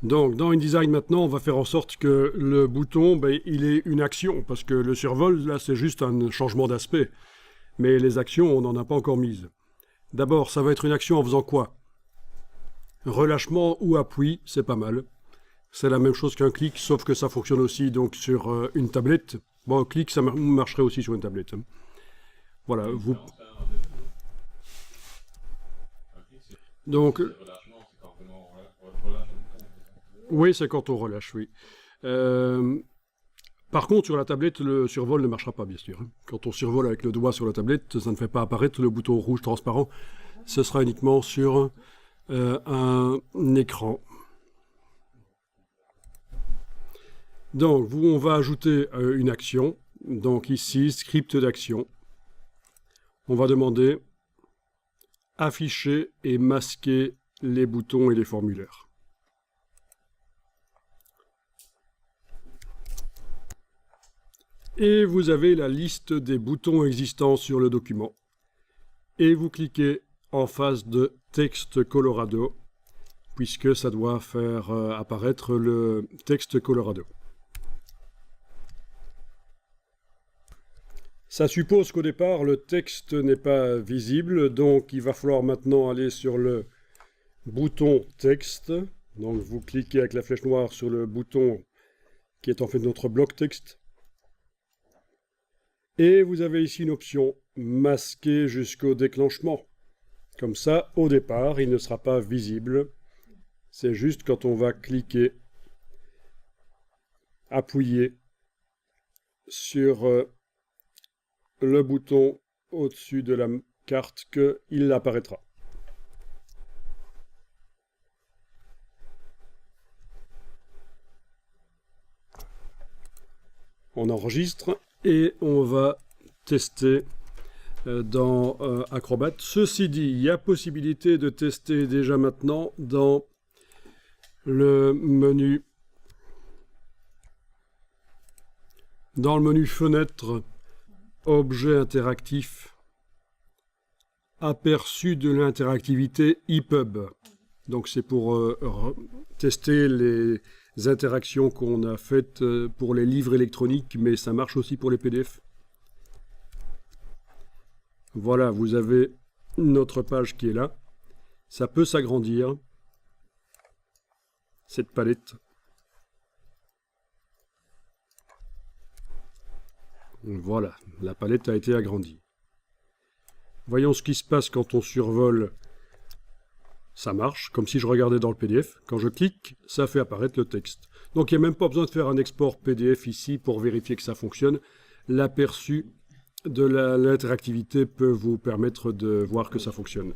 Donc, dans InDesign, maintenant, on va faire en sorte que le bouton, il ait une action, parce que le survol, là, c'est juste un changement d'aspect. Mais les actions, on n'en a pas encore mises. D'abord, ça va être une action en faisant quoi? Relâchement ou appui, c'est pas mal. C'est la même chose qu'un clic, sauf que ça fonctionne aussi donc sur une tablette. Bon, un clic, ça marcherait aussi sur une tablette. Voilà, vous... Donc... Oui, c'est quand on relâche, oui. Par contre, sur la tablette, le survol ne marchera pas, bien sûr. Quand on survole avec le doigt sur la tablette, ça ne fait pas apparaître le bouton rouge transparent. Ce sera uniquement sur un écran. Donc, on va ajouter une action. Donc ici, script d'action. On va demander afficher et masquer les boutons et les formulaires. Et vous avez la liste des boutons existants sur le document. Et vous cliquez en face de texte Colorado, puisque ça doit faire apparaître le texte Colorado. Ça suppose qu'au départ, le texte n'est pas visible, donc il va falloir maintenant aller sur le bouton texte. Donc vous cliquez avec la flèche noire sur le bouton qui est en fait notre bloc texte. Et vous avez ici une option masquer jusqu'au déclenchement. Comme ça, au départ, il ne sera pas visible. C'est juste quand on va cliquer, appuyer sur le bouton au-dessus de la carte qu'il apparaîtra. On enregistre et on va tester dans Acrobat. Ceci dit, il y a possibilité de tester déjà maintenant dans le menu fenêtre, objet interactif, aperçu de l'interactivité EPUB. Donc c'est pour tester les interactions qu'on a faites pour les livres électroniques, mais ça marche aussi pour les PDF. Voilà, vous avez notre page qui est là. Ça peut s'agrandir, cette palette. Voilà, la palette a été agrandie. Voyons ce qui se passe quand on survole. Ça marche, comme si je regardais dans le PDF. Quand je clique, ça fait apparaître le texte. Donc il n'y a même pas besoin de faire un export PDF ici pour vérifier que ça fonctionne. L'aperçu de l'interactivité peut vous permettre de voir que ça fonctionne.